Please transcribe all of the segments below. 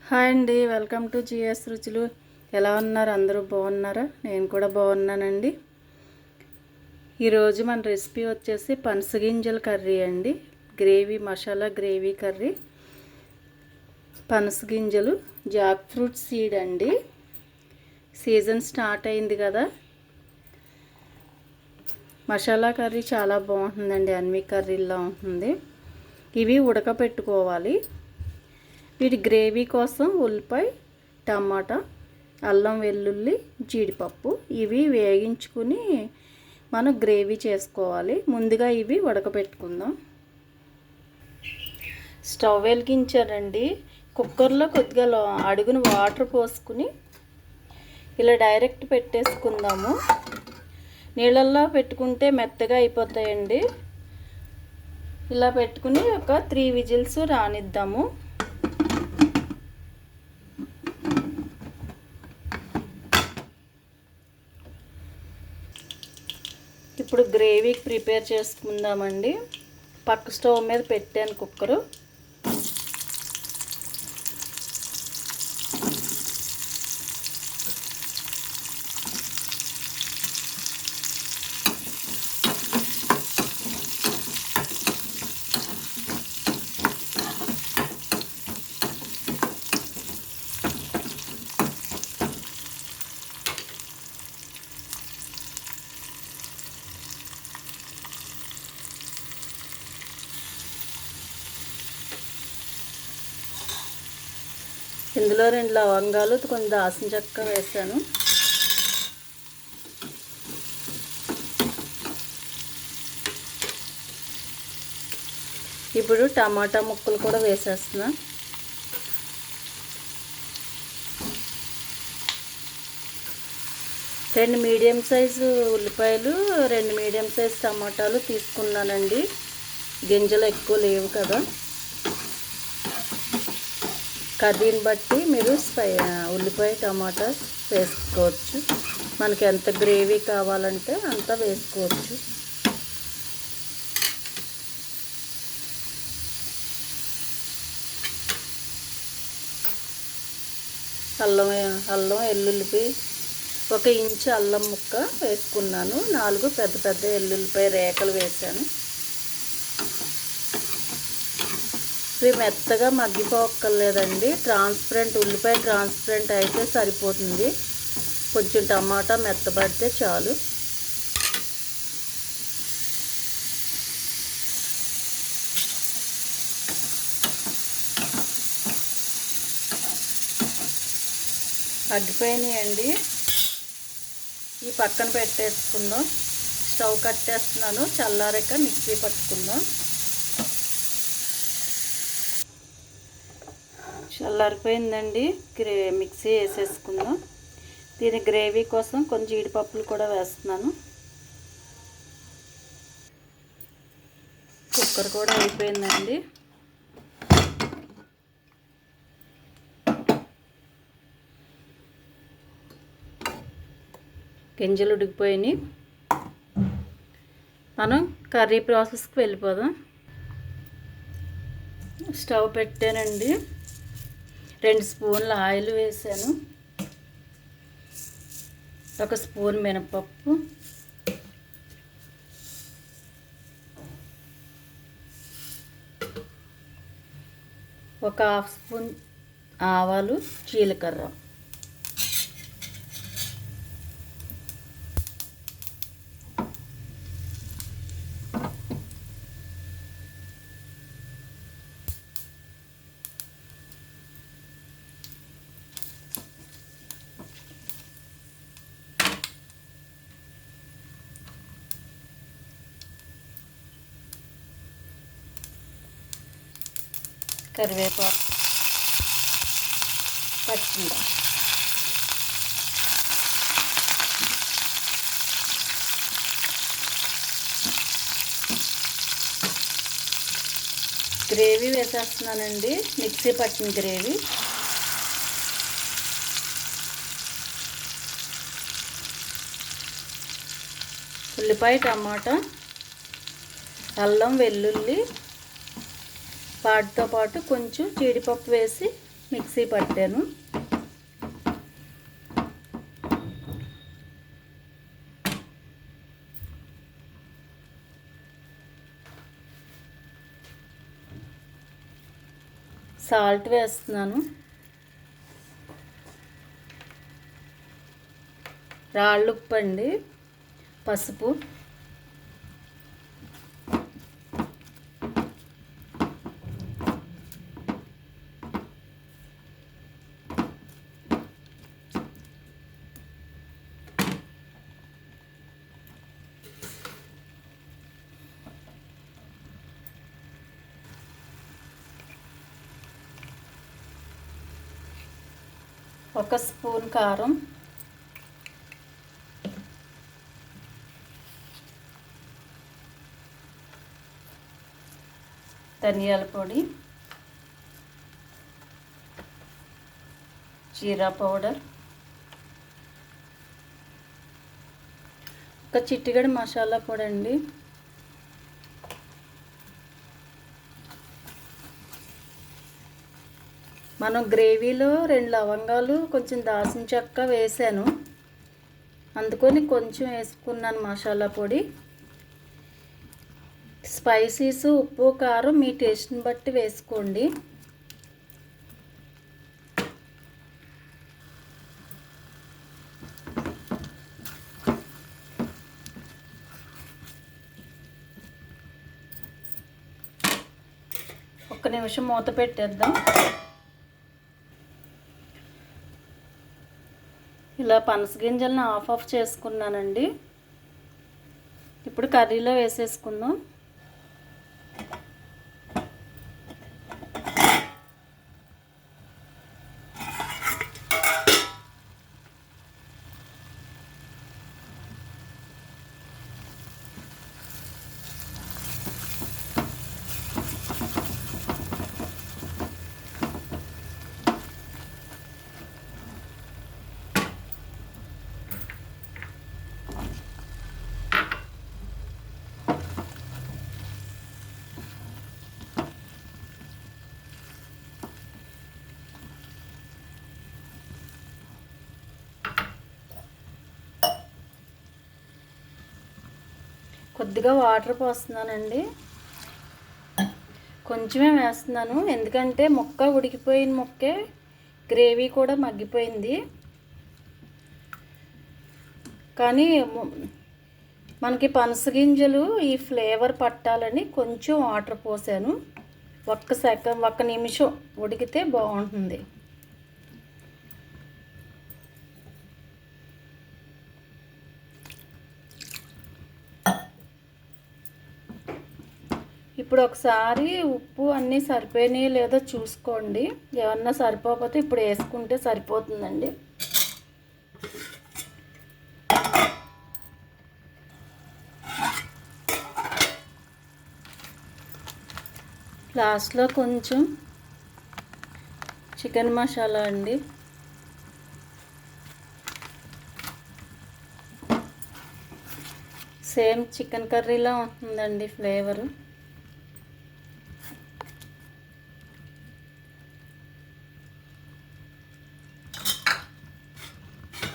Hi అండి, welcome to GS రుచులు. ఎలా ఉన్నారు? అందరూ బాగున్నారా? నేను కూడా బాగున్నానండి. ఈరోజు మన రెసిపీ వచ్చేసి పనసగింజల కర్రీ అండి. Gravy, masala gravy curry. పనసగింజలు, జాక్ ఫ్రూట్ సీడ్ అండి. సీజన్ స్టార్ట్ అయింది కదా. మసాలా కర్రీ చాలా బాగుంటుందండి, అన్ని కర్రీల్లో ఉంటుంది. ఇవి ఉడకపెట్టుకోవాలి. వీటి గ్రేవీ కోసం ఉల్లిపాయ, టమాటా, అల్లం వెల్లుల్లి, జీడిపప్పు ఇవి వేగించుకుని మనం గ్రేవీ చేసుకోవాలి. ముందుగా ఇవి ఉడకపెట్టుకుందాం. స్టవ్ వెలిగించారండి. కుక్కర్లో కొద్దిగా అడుగున వాటర్ పోసుకుని ఇలా డైరెక్ట్ పెట్టేసుకుందాము. నీళ్ళల్లో పెట్టుకుంటే మెత్తగా అయిపోతాయండి. ఇలా పెట్టుకుని ఒక 3 విజిల్స్ రానిద్దాము. ఇప్పుడు గ్రేవీకి ప్రిపేర్ చేసుకుందామండి. పక్క స్టవ్ మీద పెట్టాను కుక్కరు. ఇందులో 2 లవంగాలు, కొంచెం దాల్చిన చెక్క వేసాను. ఇప్పుడు టమాటా ముక్కలు కూడా వేసేస్తున్నా. రెండు మీడియం సైజు ఉల్లిపాయలు, 2 మీడియం సైజు టమాటాలు తీసుకున్నానండి. గింజలు ఎక్కువ లేవు కదా. కర్రీని బట్టి మీరు ఉల్లిపాయ, టమాటా వేసుకోవచ్చు. మనకి ఎంత గ్రేవీ కావాలంటే అంత వేసుకోవచ్చు. అల్లం వెల్లుల్లిపాయ 1 ఇంచు అల్లం ముక్క వేసుకున్నాను. 4 పెద్ద పెద్ద వెల్లుల్లిపాయ రేకలు వేసాను. ఇవి మెత్తగా మగ్గిపోక్కర్లేదండి. ట్రాన్స్పరెంట్ ఉల్లిపాయ ట్రాన్స్పరెంట్ అయితే సరిపోతుంది. కొంచెం టమాటా మెత్తబడితే చాలు. మగ్గిపోయినాయండి. ఈ పక్కన పెట్టేసుకుందాం. స్టవ్ కట్టేస్తున్నాను. చల్లారాక మిక్సీ పట్టుకుందాం. చల్లారిపోయిందండి. మిక్సీ వేసేసుకుందాం. దీని గ్రేవీ కోసం కొంచెం జీడిపప్పులు కూడా వేస్తున్నాను. కుక్కర్ కూడా అయిపోయిందండి. గింజలు ఉడికిపోయినాయి. మనం కర్రీ ప్రాసెస్కి వెళ్ళిపోదాం. స్టవ్ పెట్టానండి. 2 స్పూన్ల ఆయిల్ వేసాను. 1 స్పూన్ మినపప్పు, 1/2 స్పూన్ ఆవాలు, జీలకర్ర, కరివేపాకు, పచ్చిమిరపకాయ. గ్రేవీ వేసేస్తున్నానండి. మిక్సీ పట్టిన గ్రేవీ. ఉల్లిపాయ, టమాటా, అల్లం వెల్లుల్లి వాటితో పాటు కొంచెం జీడిపప్పు వేసి మిక్సీ పట్టాను. సాల్ట్ వేస్తున్నాను. రాళ్ళుప్పు అండి, పసుపు, ఒక స్పూన్ కారం, ధనియాల పొడి, జీరా పౌడర్, ఒక చిటికెడు మసాలా పొడి అండి. మనం గ్రేవీలో 2 లవంగాలు కొంచెం దాల్చిన చెక్క వేసాను, అందుకని కొంచెం వేసుకున్నాను మసాలా పొడి. స్పైసీస్, ఉప్పు, కారం మీ టేస్ట్ని బట్టి వేసుకోండి. ఒక్క నిమిషం మూత పెట్టేద్దాం. ఇలా పనస గింజలను ఆఫ్ చేసుకున్నానండి. ఇప్పుడు కర్రీలో వేసేసుకుందాం. కొద్దిగా వాటర్ పోస్తున్నానండి, కొంచెమే వేస్తున్నాను, ఎందుకంటే ముక్క ఉడికిపోయిన ముక్కే, గ్రేవీ కూడా మగ్గిపోయింది. కానీ మనకి పనసగింజలు ఈ ఫ్లేవర్ పట్టాలని కొంచెం వాటర్ పోసాను. ఒక్క నిమిషం ఉడికితే బాగుంటుంది. ఇప్పుడు ఒకసారి ఉప్పు అన్నీ సరిపోయినాయి లేదో చూసుకోండి. ఏమన్నా సరిపోకపోతే ఇప్పుడు వేసుకుంటే సరిపోతుందండి. లాస్ట్లో కొంచెం చికెన్ మసాలా అండి. సేమ్ చికెన్ కర్రీలా ఉంటుందండి ఫ్లేవరు.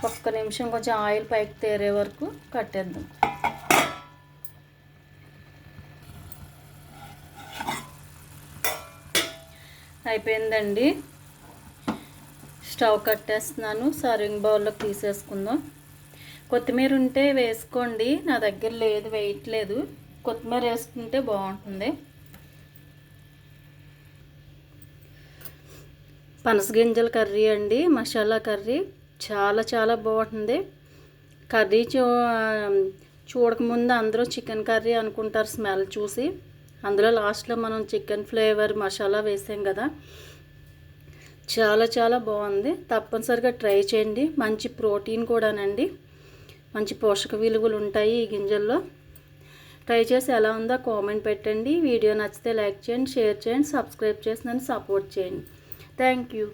ఒక్క నిమిషం కొంచెం ఆయిల్ పైకి తేరే వరకు కట్టేద్దాం. అయిపోయిందండి. స్టవ్ కట్టేస్తున్నాను. సర్వింగ్ బౌల్లోకి తీసేసుకుందాం. కొత్తిమీర ఉంటే వేసుకోండి, నా దగ్గర లేదు, వేయట్లేదు. కొత్తిమీర వేసుకుంటే బాగుంటుంది. పనసగింజల కర్రీ అండి, మసాలా కర్రీ చాలా చాలా బాగుంటుంది. కర్రీ చూడకముందు అందరూ చికెన్ కర్రీ అనుకుంటారు స్మెల్ చూసి. అందులో లాస్ట్లో మనం చికెన్ ఫ్లేవర్ మసాలా వేసాం కదా, చాలా చాలా బాగుంది. తప్పనిసరిగా ట్రై చేయండి. మంచి ప్రోటీన్ కూడానండి, మంచి పోషక విలువలు ఉంటాయి ఈ గింజల్లో. ట్రై చేసి ఎలా ఉందో కామెంట్ పెట్టండి. వీడియో నచ్చితే లైక్ చేయండి, షేర్ చేయండి, సబ్స్క్రైబ్ చేసి నన్ను సపోర్ట్ చేయండి. Thank you.